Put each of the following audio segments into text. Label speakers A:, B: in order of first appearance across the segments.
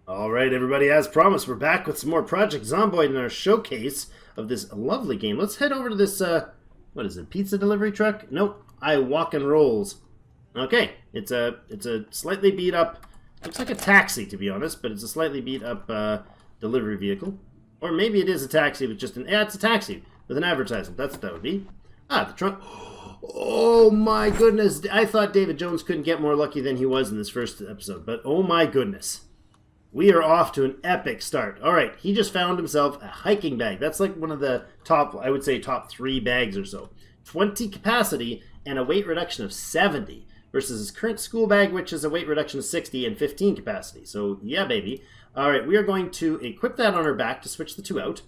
A: All right, everybody, as promised, we're back with some more Project Zomboid in our showcase of this lovely game. Let's head over to this, what is it, pizza delivery truck? Nope, I walk and rolls. Okay, it's a slightly beat up, looks like a taxi to be honest, but it's a slightly beat up delivery vehicle. Or maybe it is a taxi with just yeah, it's a taxi with an advertisement. That's what that would be. Ah, the trunk. Oh my goodness, I thought David Jones couldn't get more lucky than he was in this first episode, but oh my goodness. We are off to an epic start. All right, he just found himself a hiking bag. That's like one of the top, I would say, top 3 bags or so. 20 capacity and a weight reduction of 70 versus his current school bag, which is a weight reduction of 60 and 15 capacity. So, yeah, baby. All right, we are going to equip that on our back to switch the 2 out.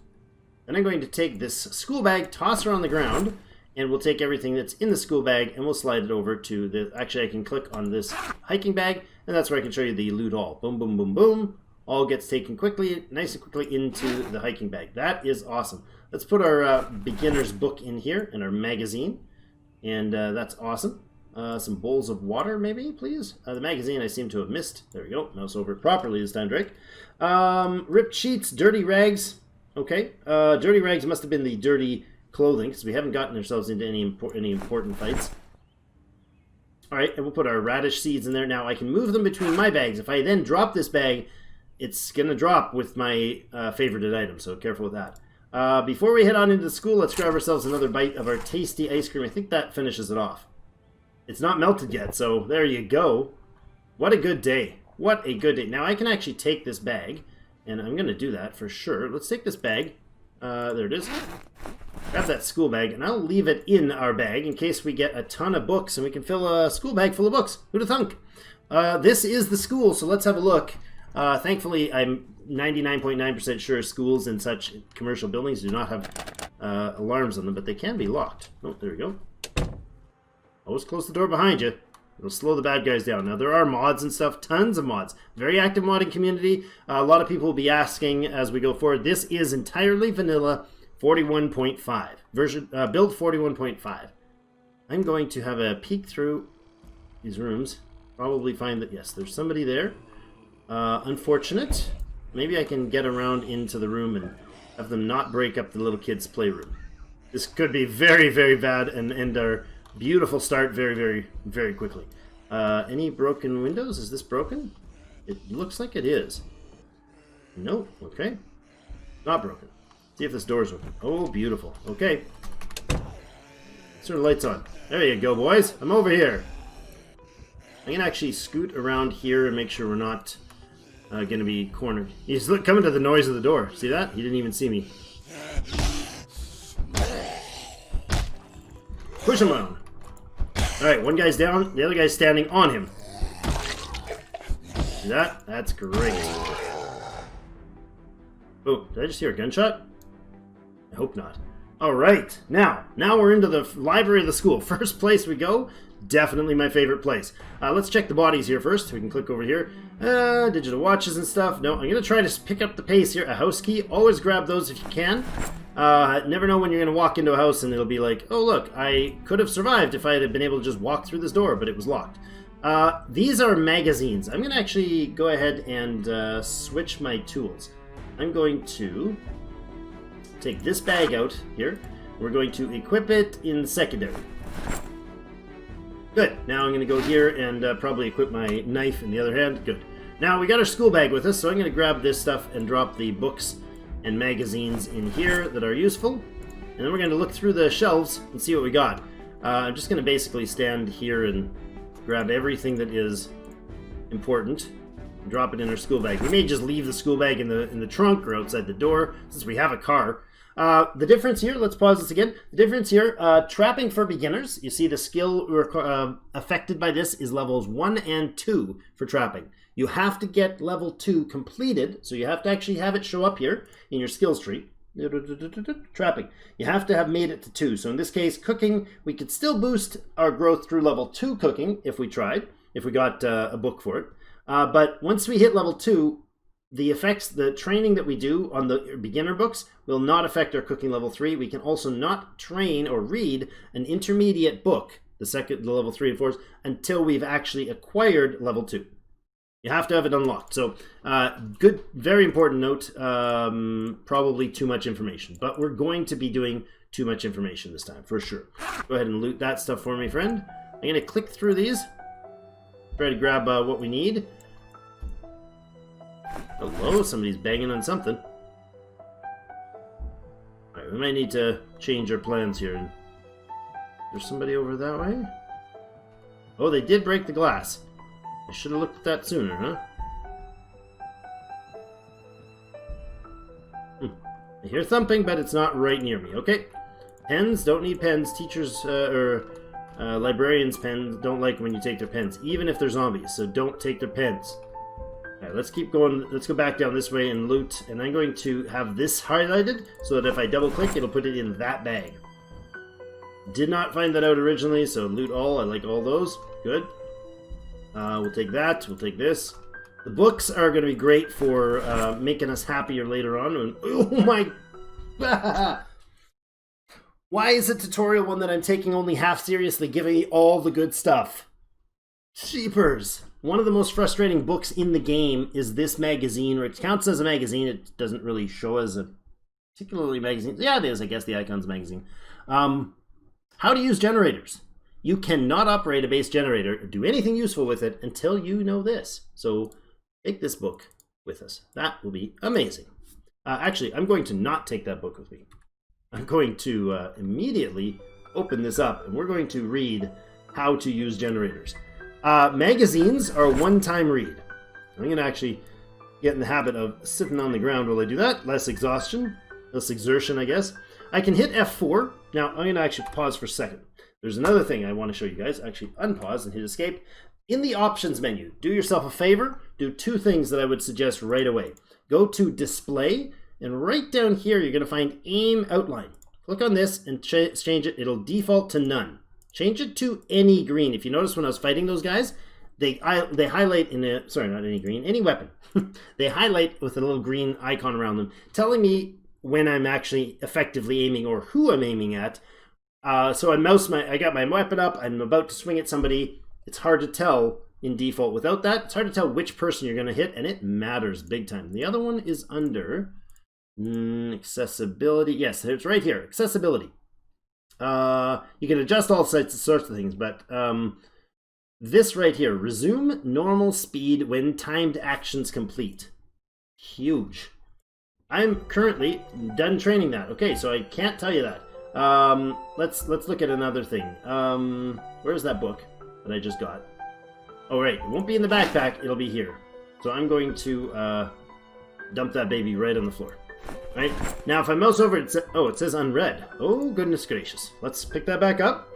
A: Then I'm going to take this school bag, toss her on the ground, and we'll take everything that's in the school bag and we'll slide it over to the... Actually, I can click on this hiking bag, and that's where I can show you the loot all. Boom, boom, boom, boom. All gets taken quickly, nice and quickly into the hiking bag. That is awesome. Let's put our beginner's book in here, and our magazine. And that's awesome. Some bowls of water, maybe, please? The magazine I seem to have missed. There we go. Mouse over it properly this time, Drake. Ripped sheets, dirty rags. Okay. Dirty rags must have been the dirty clothing, because we haven't gotten ourselves into any important fights. Alright, and we'll put our radish seeds in there. Now, I can move them between my bags. If I then drop this bag, it's going to drop with my favorited item, so careful with that. Before we head on into the school, let's grab ourselves another bite of our tasty ice cream. I think that finishes it off. It's not melted yet, so there you go. What a good day. What a good day. Now, I can actually take this bag, and I'm going to do that for sure. Let's take this bag. There it is. Grab that school bag, and I'll leave it in our bag in case we get a ton of books, and we can fill a school bag full of books. Who'd have thunk? This is the school, so let's have a look. Thankfully, I'm 99.9% sure schools and such commercial buildings do not have alarms on them, but they can be locked. Oh, there we go. Always close the door behind you. It'll slow the bad guys down. Now, there are mods and stuff, tons of mods. Very active modding community. A lot of people will be asking as we go forward. This is entirely vanilla 41.5. Version build 41.5. I'm going to have a peek through these rooms. Probably find that, yes, there's somebody there. Unfortunate. Maybe I can get around into the room and have them not break up the little kids' playroom. This could be very, very bad and end our beautiful start very, very, very quickly. Any broken windows? Is this broken? It looks like it is. No. Okay. Not broken. See if this door's open. Oh, beautiful. Okay. Turn the lights on. There you go, boys. I'm over here. I can actually scoot around here and make sure we're not going to be cornered. He's coming to the noise of the door. See that? He didn't even see me. Push him on. Alright, one guy's down. The other guy's standing on him. See that? That's great. Oh, did I just hear a gunshot? I hope not. Alright, now we're into the library of the school. First place we go. Definitely my favorite place. Let's check the bodies here first. We can click over here. Digital watches and stuff. No, I'm going to try to pick up the pace here. A house key. Always grab those if you can. Never know when you're going to walk into a house and it'll be like, oh look, I could have survived if I had been able to just walk through this door, but it was locked. These are magazines. I'm going to actually go ahead and switch my tools. I'm going to take this bag out here. We're going to equip it in secondary. Good. Now I'm going to go here and probably equip my knife in the other hand. Good. Now we got our school bag with us, so I'm going to grab this stuff and drop the books and magazines in here that are useful. And then we're going to look through the shelves and see what we got. I'm just going to basically stand here and grab everything that is important and drop it in our school bag. We may just leave the school bag in the trunk or outside the door since we have a car. The difference here, let's pause this again. The difference here, trapping for beginners. You see the skill affected by this is levels 1 and 2 for trapping. You have to get level 2 completed, so you have to actually have it show up here in your skills tree. Trapping. You have to have made it to 2. So in this case, cooking, we could still boost our growth through level 2 cooking if we tried, if we got a book for it. But once we hit level 2, the effects, the training that we do on the beginner books will not affect our cooking level 3. We can also not train or read an intermediate book, the level 3 and 4s, until we've actually acquired level 2. You have to have it unlocked. So, good, very important note. Probably too much information, but we're going to be doing too much information this time, for sure. Go ahead and loot that stuff for me, friend. I'm going to click through these. Try to grab what we need. Hello, somebody's banging on something. Alright, we might need to change our plans here. There's somebody over that way? Oh, they did break the glass. I should have looked at that sooner, huh? I hear thumping, but it's not right near me. Okay. Pens, don't need pens. Teachers librarians' pens don't like when you take their pens, even if they're zombies, so don't take their pens. Alright, let's keep going. Let's go back down this way and loot, and I'm going to have this highlighted so that if I double click, it'll put it in that bag. Did not find that out originally, so loot all. I like all those. Good. We'll take that. We'll take this. The books are going to be great for making us happier later on. And, oh my... Why is a tutorial one that I'm taking only half seriously giving me all the good stuff? Jeepers. One of the most frustrating books in the game is this magazine, which counts as a magazine. It doesn't really show as a particularly magazine. Yeah, it is, I guess, the Icons magazine. How to use generators. You cannot operate a base generator or do anything useful with it until you know this. So take this book with us. That will be amazing. Actually, I'm going to not take that book with me. I'm going to immediately open this up, and we're going to read how to use generators. Magazines are a one-time read. I'm going to actually get in the habit of sitting on the ground while I do that. Less exhaustion, less exertion, I guess. I can hit F4. Now, I'm going to actually pause for a second. There's another thing I want to show you guys. Actually, unpause and hit escape. In the options menu, do yourself a favor. Do two things that I would suggest right away. Go to display, and right down here, you're going to find aim outline. Click on this and change it. It'll default to none. Change it to any green. If you notice when I was fighting those guys, they highlight in a, sorry, not any green, any weapon. They highlight with a little green icon around them, telling me when I'm actually effectively aiming or who I'm aiming at. So I got my weapon up, I'm about to swing at somebody. It's hard to tell in default without that. It's hard to tell which person you're going to hit, and it matters big time. The other one is under accessibility. Yes, it's right here, accessibility. You can adjust all sorts of things, but this right here, resume normal speed when timed actions complete. Huge. I'm currently done training that. Okay, so I can't tell you that. Let's look at another thing. Where's that book that I just got? Oh, right. It won't be in the backpack. It'll be here. So I'm going to dump that baby right on the floor. Right? Now, if I mouse over it, it says unread. Oh, goodness gracious. Let's pick that back up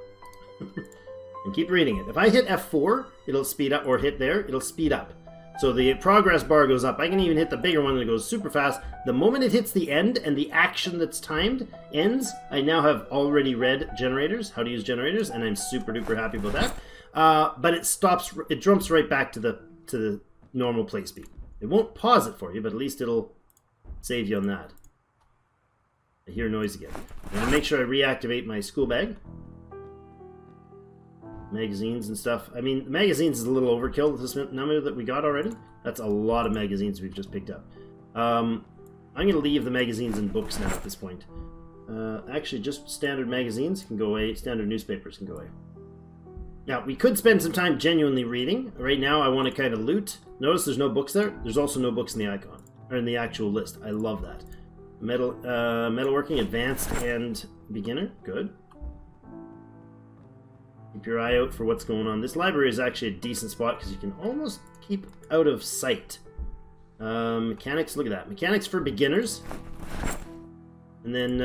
A: and keep reading it. If I hit F4, it'll speed up, or hit there, it'll speed up. So the progress bar goes up. I can even hit the bigger one and it goes super fast. The moment it hits the end and the action that's timed ends, I now have already read generators, how to use generators, and I'm super duper happy about that. But it jumps right back to the normal play speed. It won't pause it for you, but at least it'll save you on that. I hear noise again. I'm going to make sure I reactivate my school bag. Magazines and stuff. I mean, magazines is a little overkill with this number that we got already. That's a lot of magazines we've just picked up. I'm going to leave the magazines and books now at this point. Actually, just standard magazines can go away. Standard newspapers can go away. Now, we could spend some time genuinely reading. Right now, I want to kind of loot. Notice there's no books there. There's also no books in the icon, or in the actual list. I love that. Metalworking, advanced, and beginner. Good. Keep your eye out for what's going on. This library is actually a decent spot because you can almost keep out of sight. Mechanics, look at that. Mechanics for beginners. And then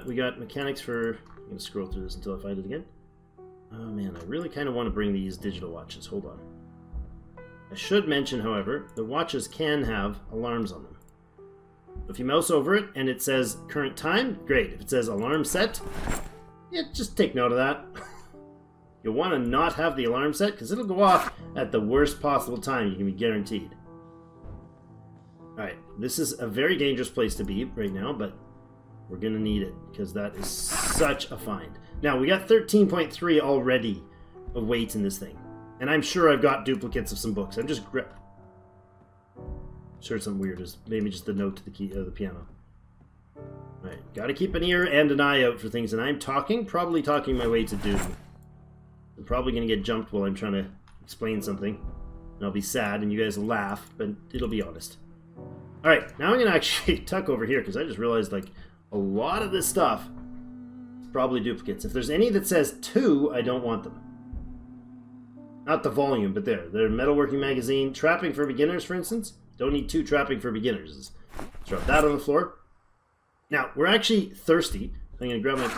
A: we got mechanics for... I'm going to scroll through this until I find it again. Oh man, I really kind of want to bring these digital watches. Hold on. I should mention, however, the watches can have alarms on them. If you mouse over it and it says current time, great. If it says alarm set, yeah, just take note of that. You'll want to not have the alarm set because it'll go off at the worst possible time, you can be guaranteed. Alright, this is a very dangerous place to be right now, but we're going to need it because that is such a find. Now, we got 13.3 already of weight in this thing. And I'm sure I've got duplicates of some books. I'm just Sure, something weird is maybe just the note to the key of the piano. Alright, gotta keep an ear and an eye out for things, and I'm probably talking my way to doom. I'm probably gonna get jumped while I'm trying to explain something. And I'll be sad, and you guys will laugh, but it'll be honest. Alright, now I'm gonna actually tuck over here, because I just realized, like, a lot of this stuff is probably duplicates. If there's any that says 2, I don't want them. Not the volume, but there. They're metalworking magazine. Trapping for beginners, for instance. Don't need 2 trapping for beginners. Let's drop that on the floor. Now, we're actually thirsty. I'm going to grab my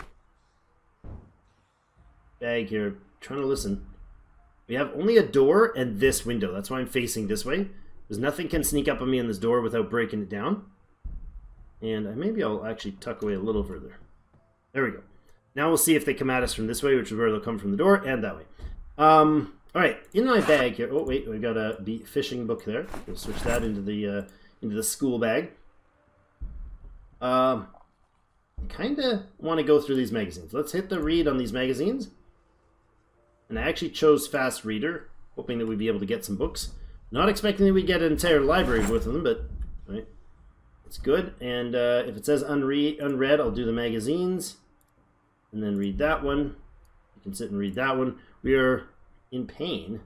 A: bag here. Trying to listen. We have only a door and this window. That's why I'm facing this way. Because nothing can sneak up on me in this door without breaking it down. And maybe I'll actually tuck away a little further. There we go. Now we'll see if they come at us from this way, which is where they'll come from the door, and that way. Alright, in my bag here... Oh, wait, we got a fishing book there. We'll switch that into the school bag. I kind of want to go through these magazines. Let's hit the read on these magazines. And I actually chose Fast Reader, hoping that we'd be able to get some books. Not expecting that we'd get an entire library worth of them, but... Right, it's good. And if it says unread, I'll do the magazines. And then read that one. You can sit and read that one. We are... in pain?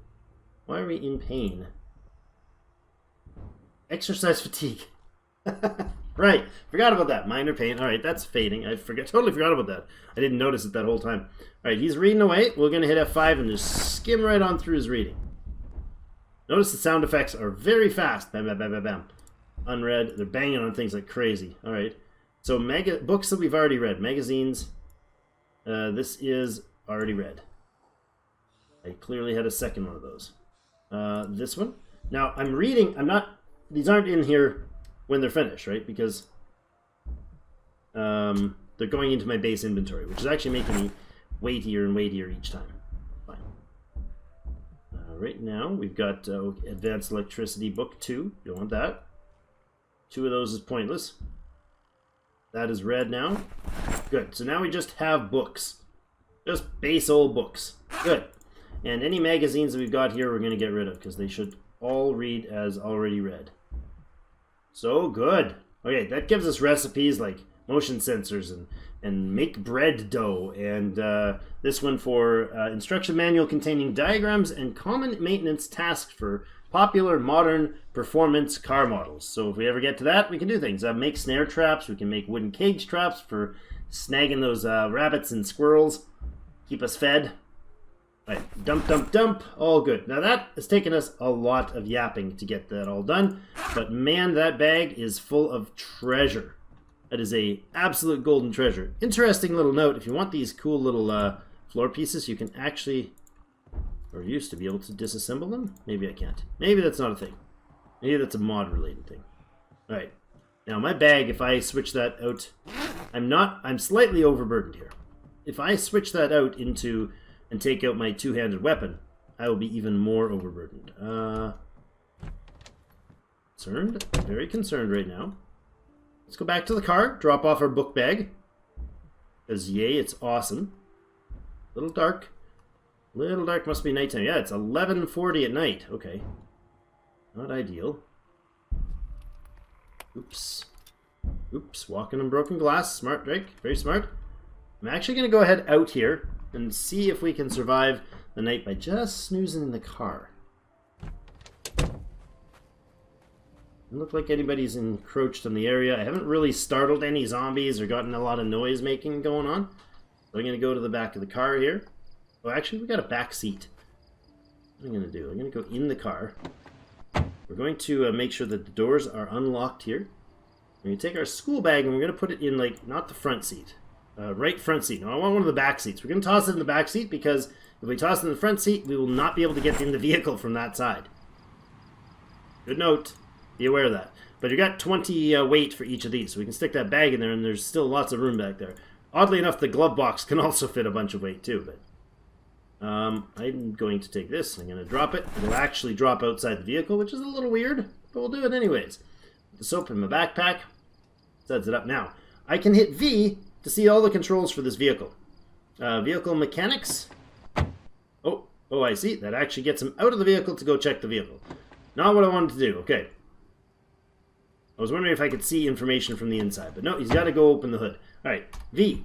A: Why are we in pain? Exercise fatigue. Right, forgot about that. Minor pain. Alright, that's fading. Totally forgot about that. I didn't notice it that whole time. Alright, he's reading away. We're going to hit F5 and just skim right on through his reading. Notice the sound effects are very fast. Bam, bam, bam, bam, bam. Unread. They're banging on things like crazy. Alright, so books that we've already read. Magazines. This is already read. I clearly had a second one of those. This one. Now, I'm reading... These aren't in here when they're finished, right? Because they're going into my base inventory, which is actually making me weightier and weightier each time. Fine. Right now, we've got Advanced Electricity Book 2. Don't want that. 2 of those is pointless. That is read now. Good. So now we just have books. Just base old books. Good. And any magazines that we've got here, we're going to get rid of, because they should all read as already read. So good. Okay, that gives us recipes like motion sensors and make bread dough. And this one for instruction manual containing diagrams and common maintenance tasks for popular modern performance car models. So if we ever get to that, we can do things. Make snare traps. We can make wooden cage traps for snagging those rabbits and squirrels. Keep us fed. Right, dump, dump, dump, all good. Now that has taken us a lot of yapping to get that all done, but man, that bag is full of treasure. That is a absolute golden treasure. Interesting little note, if you want these cool little floor pieces, you can actually, or used to be able to disassemble them. Maybe I can't. Maybe that's not a thing. Maybe that's a mod related thing. Alright, now my bag, if I switch that out, I'm slightly overburdened here. If I switch that out into... and take out my two-handed weapon, I will be even more overburdened. Concerned? Very concerned right now. Let's go back to the car, drop off our book bag. Because yay, it's awesome. Little dark. Little dark, must be nighttime. Yeah, it's 11:40 at night. Okay. Not ideal. Oops. Oops, walking on broken glass. Smart, Drake. Very smart. I'm actually going to go ahead out here and see if we can survive the night by just snoozing in the car. Doesn't look like anybody's encroached on the area. I haven't really startled any zombies or gotten a lot of noise making going on. So I'm going to go to the back of the car here. Oh, actually, we got a back seat. What am I going to do? I'm going to go in the car. We're going to make sure that the doors are unlocked here. We're going to take our school bag and we're going to put it in, like, not the front seat. Right front seat. No, I want one of the back seats. We're going to toss it in the back seat because if we toss it in the front seat, we will not be able to get in the vehicle from that side. Good note. Be aware of that. But you got 20 weight for each of these, so we can stick that bag in there, and there's still lots of room back there. Oddly enough, the glove box can also fit a bunch of weight too. But I'm going to take this. I'm going to drop it. It'll actually drop outside the vehicle, which is a little weird, but we'll do it anyways. The soap in my backpack sets it up now. I can hit V to see all the controls for this vehicle. Vehicle mechanics. Oh, I see. That actually gets him out of the vehicle to go check the vehicle. Not what I wanted to do. Okay. I was wondering if I could see information from the inside, but no, he's got to go open the hood. All right, V.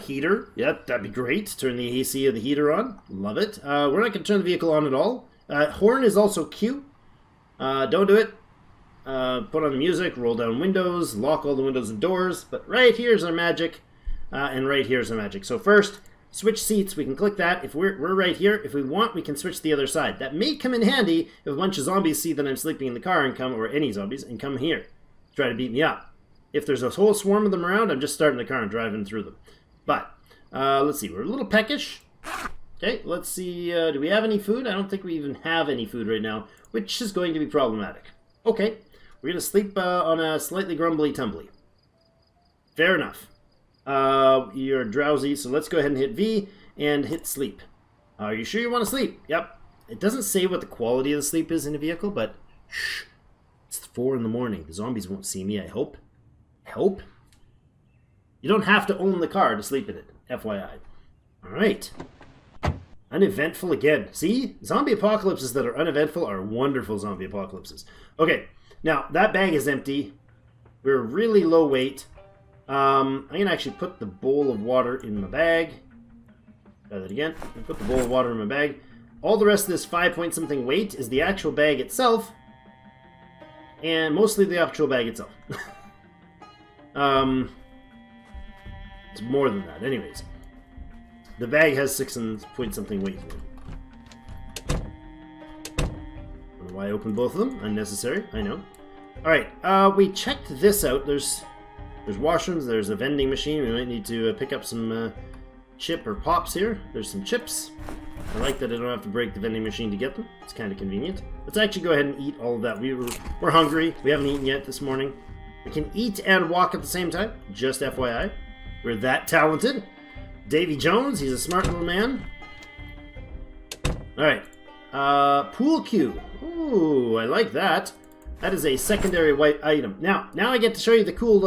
A: Heater. Yep, that'd be great. Turn the AC of the heater on. Love it. We're not going to turn the vehicle on at all. Horn is also Q. Don't do it. Put on the music, roll down windows, lock all the windows and doors. But right here's our magic, and right here's our magic. So first, switch seats. We can click that. If we're right here, if we want, we can switch to the other side. That may come in handy if a bunch of zombies see that I'm sleeping in the car and come, or any zombies, and come here. Try to beat me up. If there's a whole swarm of them around, I'm just starting the car and driving through them. But, let's see. We're a little peckish. Okay, let's see. Do we have any food? I don't think we even have any food right now, which is going to be problematic. Okay, we're going to sleep on a slightly grumbly tumbly. Fair enough. You're drowsy, so let's go ahead and hit V and hit sleep. Are you sure you want to sleep? Yep. It doesn't say what the quality of the sleep is in a vehicle, but shh. It's 4 in the morning. The zombies won't see me, I hope. I hope. You don't have to own the car to sleep in it, FYI. Alright. Uneventful again. See? Zombie apocalypses that are uneventful are wonderful zombie apocalypses. Okay, now that bag is empty. We're really low weight. I'm going to actually put the bowl of water in my bag. Try that again. I put the bowl of water in my bag. All the rest of this 5-point-something weight is the actual bag itself. And mostly the actual bag itself. It's more than that. Anyways. The bag has 6-point-something weight in it. I don't know why I opened both of them. Unnecessary. I know. Alright. We checked this out. There's washrooms. There's a vending machine. We might need to pick up some chip or pops here. There's some chips. I like that I don't have to break the vending machine to get them. It's kind of convenient. Let's actually go ahead and eat all of that. We're hungry. We haven't eaten yet this morning. We can eat and walk at the same time. Just FYI. We're that talented. Davy Jones. He's a smart little man. Alright. Pool cue. Ooh, I like that. That is a secondary white item. Now I get to show you the cool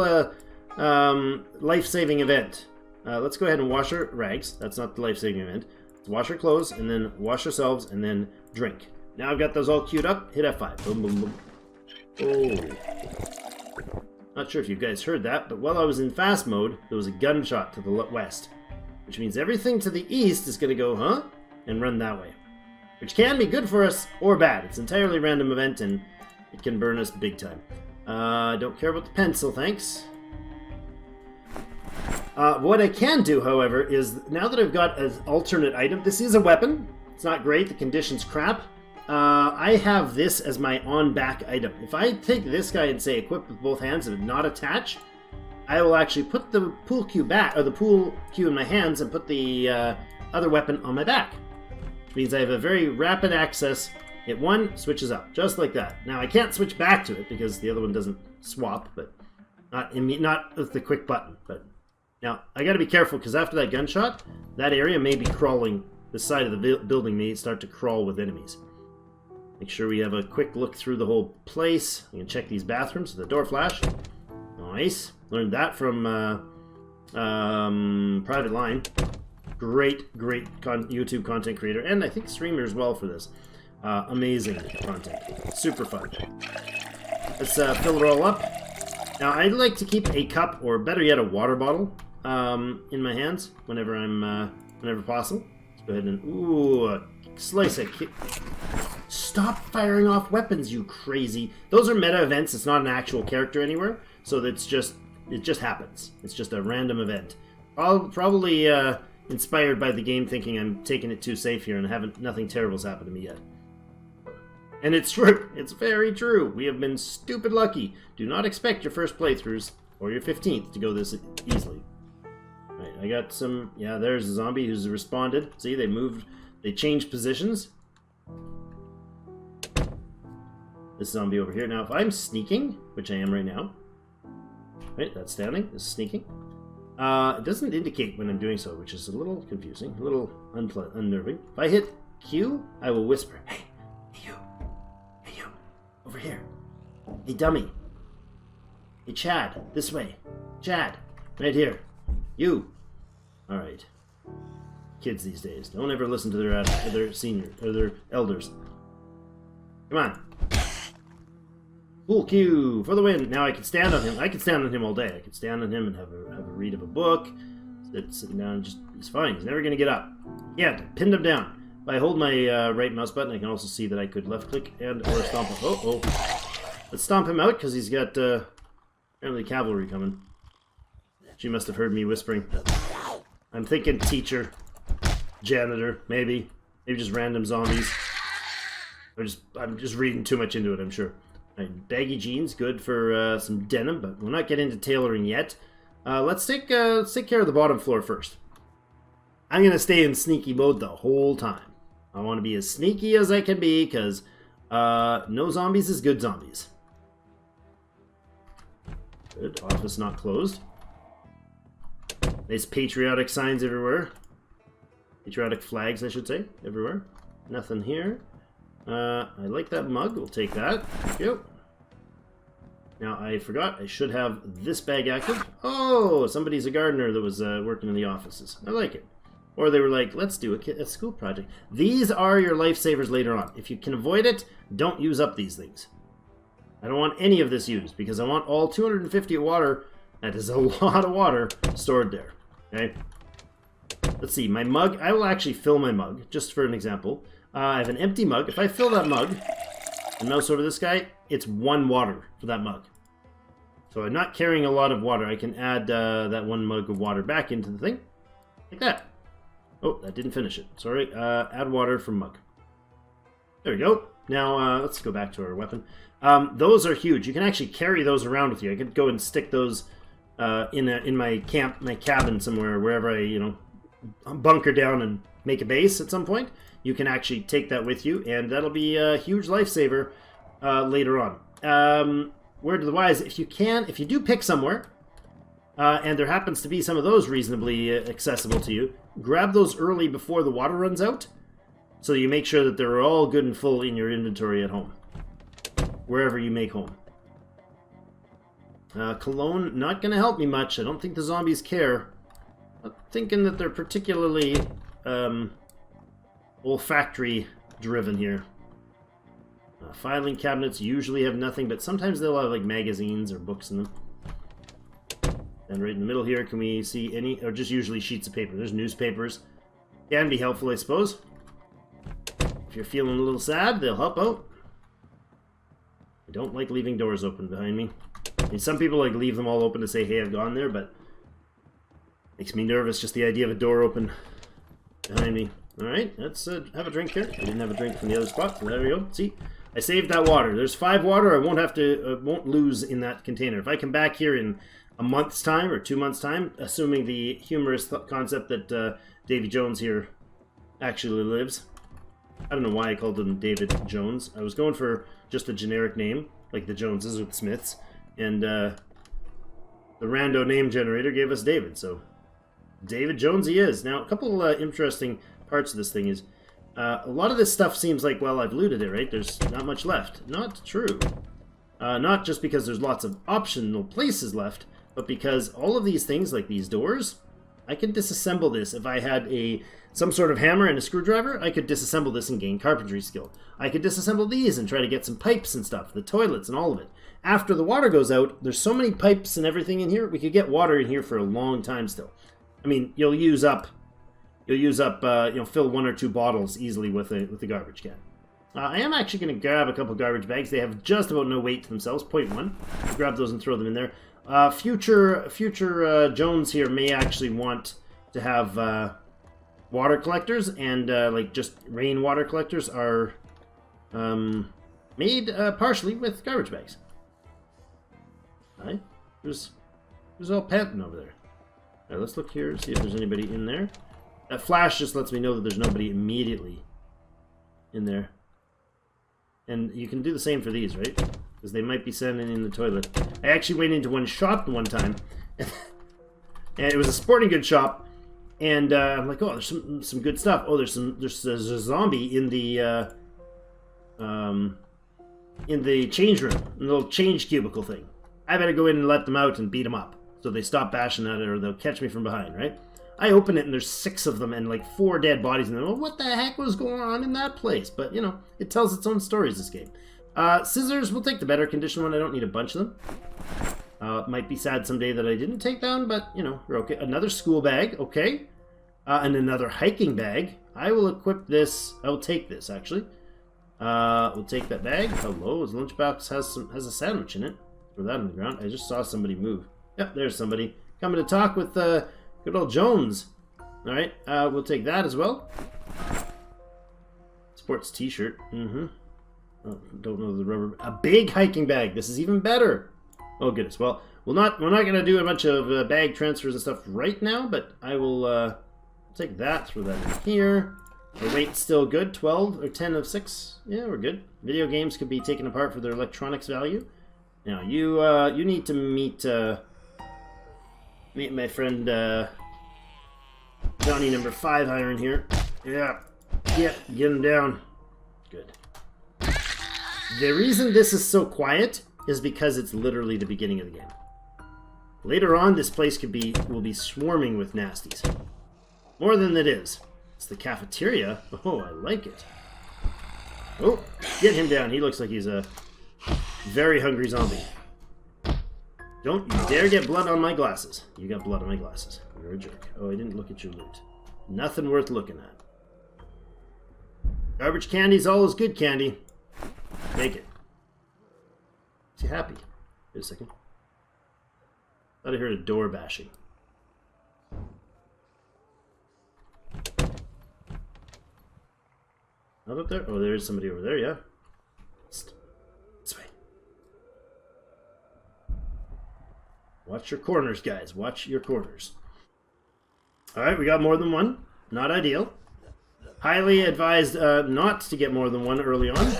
A: life-saving event. Let's go ahead and wash our rags. That's not the life-saving event. Let's wash our clothes, and then wash ourselves, and then drink. Now I've got those all queued up. Hit F5. Boom, boom, boom. Oh. Not sure if you guys heard that, but while I was in fast mode, there was a gunshot to the west. Which means everything to the east is going to go, huh? And run that way. Which can be good for us, or bad. It's an entirely random event, and it can burn us big time. Don't care about the pencil, thanks. What I can do, however, is now that I've got an alternate item, this is a weapon. It's not great, the condition's crap. I have this as my on-back item. If I take this guy and say equip with both hands and not attach, I will actually put the pool cue back, or the pool cue in my hands and put the other weapon on my back. Which means I have a very rapid access. Hit one, switches up, just like that. Now I can't switch back to it because the other one doesn't swap, but not with the quick button. But now I got to be careful because after that gunshot, that area may be crawling. The side of the building may start to crawl with enemies. Make sure we have a quick look through the whole place. We can check these bathrooms. The door flash. Nice. Learned that from Private Line. Great YouTube content creator, and I think streamer as well for this. Amazing content. Super fun. Let's fill it all up. Now, I'd like to keep a cup, or better yet, a water bottle in my hands whenever possible. Let's go ahead and slice it. Stop firing off weapons, you crazy. Those are meta events. It's not an actual character anywhere, so it just happens. It's just a random event. Probably inspired by the game, thinking I'm taking it too safe here and nothing terrible's happened to me yet. And it's true. It's very true. We have been stupid lucky. Do not expect your first playthroughs, or your 15th, to go this easily. Right, I got some... Yeah, there's a zombie who's responded. See, they changed positions. This zombie over here. Now, if I'm sneaking, which I am right now... Right, that's standing. This is sneaking. It doesn't indicate when I'm doing so, which is a little confusing, a little unnerving. If I hit Q, I will whisper, Hey, you. Hey, you. Over here. Hey, dummy. Hey, Chad. This way. Chad. Right here. You. Alright. Kids these days. Don't ever listen to their seniors, or their elders. Come on. Pool cue for the win. Now I can stand on him. I can stand on him all day. I can stand on him and have a read of a book. Sitting down, he's fine. He's never going to get up. Yeah, pinned him down. If I hold my right mouse button, I can also see that I could left click and or stomp him. Oh. Let's stomp him out because he's got apparently cavalry coming. She must have heard me whispering. I'm thinking teacher, janitor, maybe just random zombies. I'm just reading too much into it, I'm sure. Right, baggy jeans, good for some denim, but we'll not get into tailoring yet. Let's take care of the bottom floor first. I'm going to stay in sneaky mode the whole time. I want to be as sneaky as I can be, because no zombies is good zombies. Good, office not closed. Nice patriotic signs everywhere. Patriotic flags, I should say, everywhere. Nothing here. I like that mug. We'll take that. Thank you. Now, I forgot. I should have this bag active. Oh, somebody's a gardener that was working in the offices. I like it. Or they were like, let's do a school project. These are your lifesavers later on. If you can avoid it, don't use up these things. I don't want any of this used because I want all 250 water. That is a lot of water stored there. Okay. Let's see. My mug. I will actually fill my mug, just for an example. I have an empty mug. If I fill that mug and mouse over this guy, it's 1 water for that mug. So I'm not carrying a lot of water. I can add that 1 mug of water back into the thing. Like that. Oh, that didn't finish it. Sorry. Add water from mug. There we go. Now, let's go back to our weapon. Those are huge. You can actually carry those around with you. I could go and stick those in my cabin somewhere, wherever I, bunker down and make a base at some point. You can actually take that with you, and that'll be a huge lifesaver later on. Word to the wise, if you do pick somewhere, and there happens to be some of those reasonably accessible to you, grab those early before the water runs out, so you make sure that they're all good and full in your inventory at home, wherever you make home. Cologne, not going to help me much. I don't think the zombies care. I'm thinking that they're particularly olfactory driven here. Filing cabinets usually have nothing, but sometimes they'll have like magazines or books in them. And right in the middle here, can we see any, or just usually sheets of paper? There's newspapers. Can be helpful, I suppose. If you're feeling a little sad, they'll help out. I don't like leaving doors open behind me. I mean, some people like leave them all open to say, hey, I've gone there, but makes me nervous just the idea of a door open behind me. Alright, let's have a drink here. I didn't have a drink from the other spot, so there we go. See, I saved that water. There's 5 water I won't lose in that container. If I come back here in a month's time or 2 months' time, assuming the humorous concept that Davy Jones here actually lives. I don't know why I called him David Jones. I was going for just a generic name, like the Joneses with Smiths, and the rando name generator gave us David, so David Jones he is. Now, a couple interesting parts of this thing is, a lot of this stuff seems like, well, I've looted it, right? There's not much left. Not true. Not just because there's lots of optional places left, but because all of these things, like these doors, I could disassemble this. If I had some sort of hammer and a screwdriver, I could disassemble this and gain carpentry skill. I could disassemble these and try to get some pipes and stuff, the toilets and all of it. After the water goes out, there's so many pipes and everything in here, we could get water in here for a long time still. I mean, you'll fill 1 or 2 bottles easily with a garbage can. I am actually going to grab a couple garbage bags. They have just about no weight to themselves, 0.1. Grab those and throw them in there. Future Jones here may actually want to have water collectors, and like just rainwater collectors are made partially with garbage bags. Right? Who's all panting over there? All right, let's look here, see if there's anybody in there. That flash just lets me know that there's nobody immediately in there. And you can do the same for these, right? Because they might be sending in the toilet. I actually went into one shop one time, and it was a sporting goods shop, and I'm like, oh, there's some good stuff. Oh, there's a zombie in the change room, in the little change cubicle thing. I better go in and let them out and beat them up, so they stop bashing at it, or they'll catch me from behind, right? I open it and there's 6 of them and like 4 dead bodies in there. Well, what the heck was going on in that place? But, it tells its own stories, this game. Scissors, we'll take the better condition one. I don't need a bunch of them. It might be sad someday that I didn't take down, but, you know, we're okay. Another school bag, okay. And another hiking bag. I will equip this. I will take this, actually. We'll take that bag. Hello, his lunchbox has a sandwich in it. Throw that on the ground. I just saw somebody move. Yep, there's somebody. Coming to talk with good old Jones. Alright, we'll take that as well. Sports t-shirt. Mm-hmm. Oh, don't know the rubber. A big hiking bag. This is even better. Oh goodness. Well, we're not gonna do a bunch of bag transfers and stuff right now, but I will take that. Throw that in here. Our weight's still good. 12 or 10 of 6. Yeah, we're good. Video games could be taken apart for their electronics value. Now you need to meet my friend Johnny number 5 iron here. Yeah, get him down. Good. The reason this is so quiet is because it's literally the beginning of the game. Later on, this place will be swarming with nasties. More than it is. It's the cafeteria. Oh, I like it. Oh, get him down. He looks like he's a very hungry zombie. Don't you dare get blood on my glasses. You got blood on my glasses. You're a jerk. Oh, I didn't look at your loot. Nothing worth looking at. Garbage candy's always good candy. Take it. Is he happy? Wait a second. Thought I heard a door bashing. Not up there? Oh, there is somebody over there, yeah. This way. Watch your corners, guys. Watch your corners. Alright, we got more than one. Not ideal. Highly advised not to get more than one early on.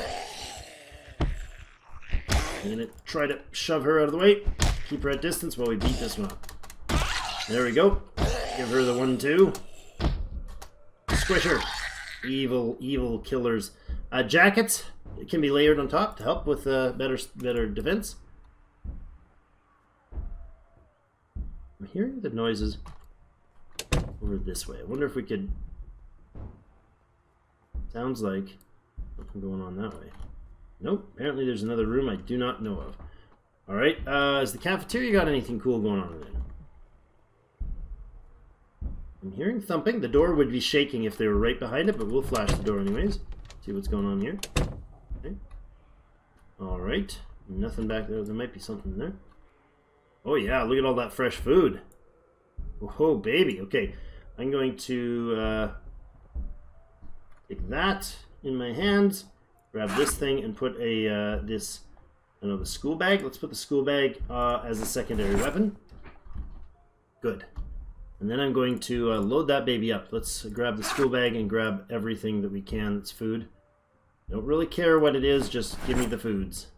A: I'm going to try to shove her out of the way. Keep her at distance while we beat this one up. There we go. Give her the 1-2. Squish her. Evil, evil killers. Jackets can be layered on top to help with better defense. I'm hearing the noises over this way. I wonder if we could... Sounds like something going on that way. Nope. Apparently there's another room I do not know of. Alright, has the cafeteria got anything cool going on in there? I'm hearing thumping. The door would be shaking if they were right behind it, but we'll flash the door anyways. See what's going on here. Okay. Alright. Nothing back there. There might be something in there. Oh yeah, look at all that fresh food. Oh baby. Okay. I'm going to take that in my hands. Grab this thing and put a the school bag. Let's put the school bag as a secondary weapon. Good. And then I'm going to load that baby up. Let's grab the school bag and grab everything that we can that's food. Don't really care what it is, just give me the foods.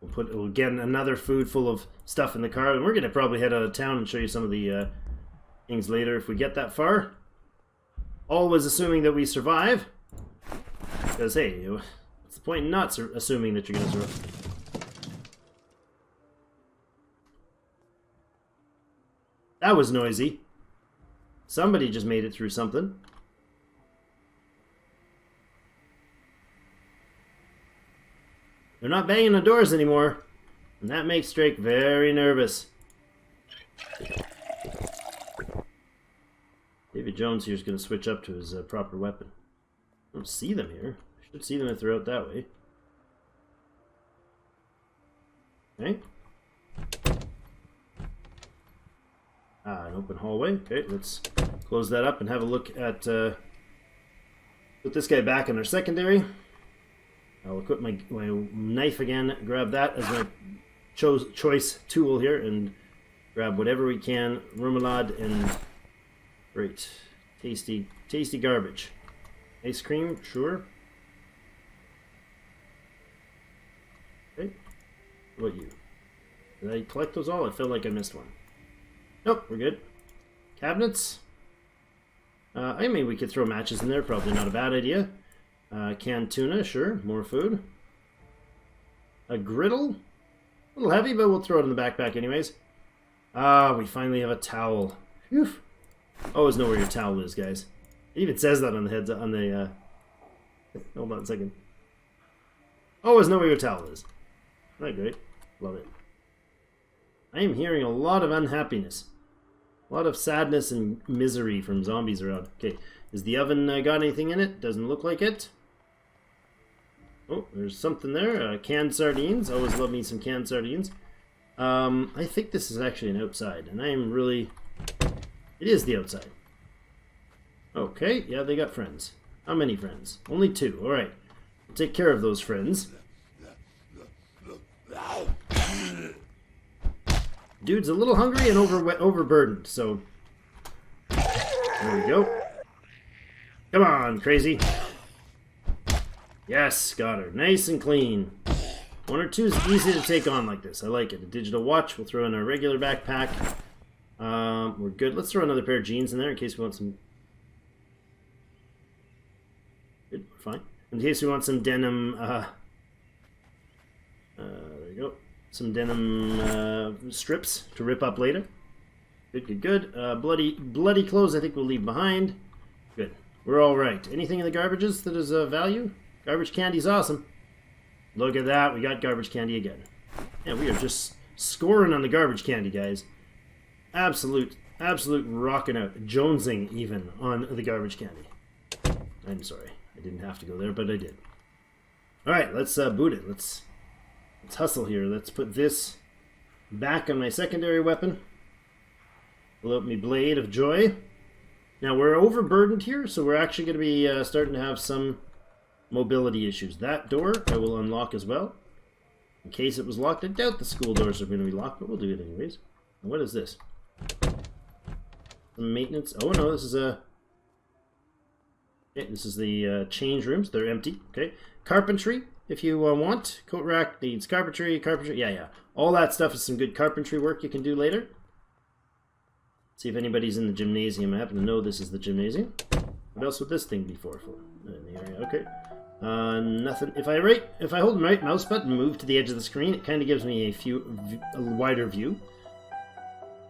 A: We'll get another food full of stuff in the car, and we're going to probably head out of town and show you some of the things later if we get that far. Always assuming that we survive. Because, hey, what's the point in not assuming that you're going to survive? That was noisy. Somebody just made it through something. They're not banging on doors anymore. And that makes Drake very nervous. David Jones here is going to switch up to his proper weapon. I don't see them here. I should see them if they're out that way. Okay. An open hallway. Okay, let's close that up and have a look at... put this guy back in our secondary. I'll equip my knife again, grab that as my choice tool here, and grab whatever we can. Remoulade and... Great. Tasty garbage. Ice cream, sure. Okay. What about you? Did I collect those all? I feel like I missed one. Nope, we're good. Cabinets. I mean, we could throw matches in there. Probably not a bad idea. Canned tuna, sure. More food. A griddle. A little heavy, but we'll throw it in the backpack anyways. We finally have a towel. Phew. Always know where your towel is, guys. It even says that on the Hold on a second. Always know where your towel is. Alright, great. Love it. I am hearing a lot of unhappiness. A lot of sadness and misery from zombies around. Okay, is the oven got anything in it? Doesn't look like it. Oh, there's something there. Canned sardines. Always love me some canned sardines. I think this is actually an outside, and I am really... It is the outside. Okay, yeah, they got friends. How many friends? Only 2. Alright. Take care of those friends. Dude's a little hungry and overburdened, so... There we go. Come on, crazy. Yes, got her. Nice and clean. 1 or 2 is easy to take on like this. I like it. A digital watch. We'll throw in our regular backpack. We're good. Let's throw another pair of jeans in there in case we want some... Good, we're fine. In case we want some denim... there you go. Some denim strips to rip up later. Good, good, good. Bloody clothes I think we'll leave behind. Good. We're all right. Anything in the garbages that is of value? Garbage candy's awesome. Look at that. We got garbage candy again. Yeah, we are just scoring on the garbage candy, guys. Absolute rocking out. Jonesing even on the garbage candy. I'm sorry. I didn't have to go there, but I did. Alright, let's boot it. Let's hustle here. Let's put this back on my secondary weapon. Pull out my blade of joy. Now, we're overburdened here, so we're actually going to be starting to have some mobility issues. That door I will unlock as well. In case it was locked. I doubt the school doors are going to be locked, but we'll do it anyways. And what is this? Some maintenance. Oh no, this is a... Okay, this is the change rooms. They're empty. Okay. Carpentry, if you want. Coat rack needs carpentry. Yeah. All that stuff is some good carpentry work you can do later. See if anybody's in the gymnasium. I happen to know this is the gymnasium. What else would this thing be for? In the area. Okay. Nothing. If I hold my right mouse button and move to the edge of the screen, it kind of gives me a wider view.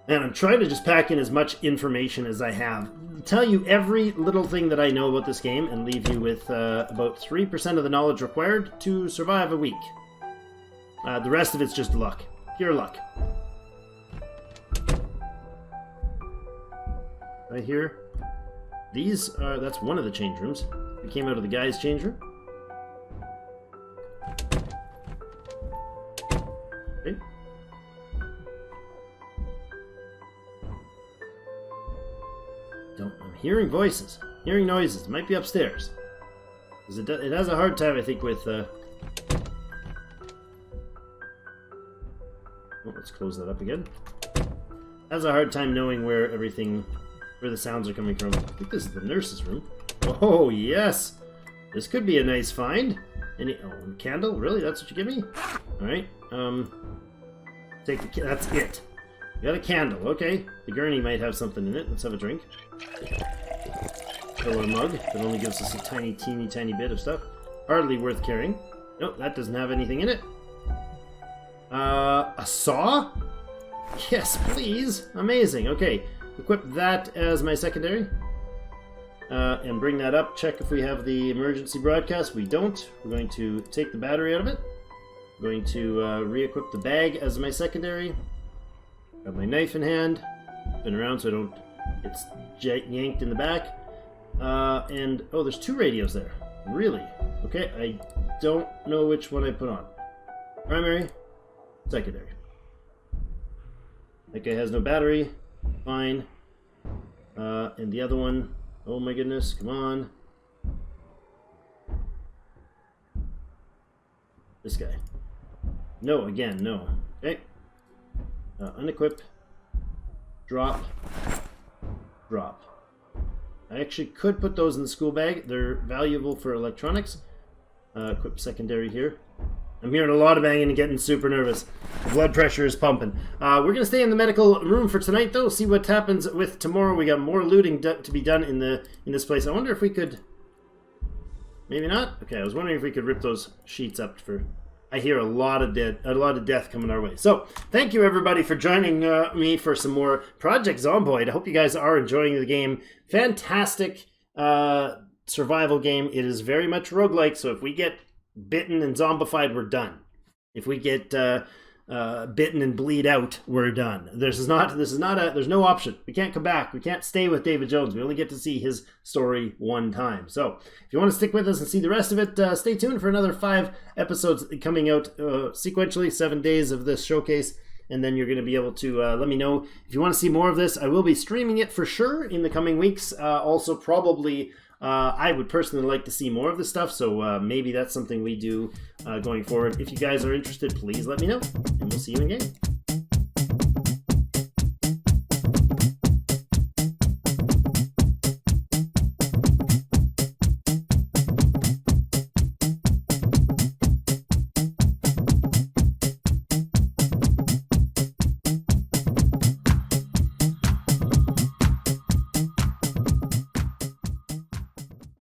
A: And I'm trying to just pack in as much information as I have. Tell you every little thing that I know about this game and leave you with about 3% of the knowledge required to survive a week. The rest of it's just luck. Pure luck. Right here. These are... That's one of the change rooms. We came out of the guy's change room. Okay. I'm hearing voices. Hearing noises. It might be upstairs. It has a hard time, I think, with... Oh, let's close that up again. It has a hard time knowing where the sounds are coming from. I think this is the nurse's room. Oh, yes! This could be a nice find. Oh, candle? Really? That's what you give me? Alright, that's it. You got a candle, okay. The gurney might have something in it. Let's have a drink. Or a mug that only gives us a teeny bit of stuff. Hardly worth carrying. Nope, that doesn't have anything in it. A saw? Yes, please. Amazing. Okay, equip that as my secondary. And bring that up. Check if we have the emergency broadcast. We don't. We're going to take the battery out of it. I'm going to re-equip the bag as my secondary. Got my knife in hand. Been around so I don't get yanked in the back. And oh, there's 2 radios there. Really? Okay, I don't know which one I put on. Primary, secondary. That guy has no battery. Fine. And the other one, oh my goodness, come on. This guy. No, again, no. Okay. Unequip. Drop. Drop. I actually could put those in the school bag. They're valuable for electronics. Equip secondary here. I'm hearing a lot of banging and getting super nervous. The blood pressure is pumping. We're going to stay in the medical room for tonight, though. See what happens with tomorrow. We got more looting to be done in this place. I wonder if we could... Maybe not? Okay, I was wondering if we could rip those sheets up for... I hear a lot of death coming our way. So, thank you everybody for joining me for some more Project Zomboid. I hope you guys are enjoying the game. Fantastic survival game. It is very much roguelike, so if we get bitten and zombified, we're done. If we get bitten and bleed out, we're done. There's no option. We can't come back. We can't stay with David Jones. We only get to see his story one time. So if you want to stick with us and see the rest of it, stay tuned for another 5 episodes coming out sequentially, 7 days of this showcase. And then you're going to be able to let me know if you want to see more of this. I will be streaming it for sure in the coming weeks. Also, probably, I would personally like to see more of this stuff. So maybe that's something we do going forward. If you guys are interested, please let me know. And we'll see you in game.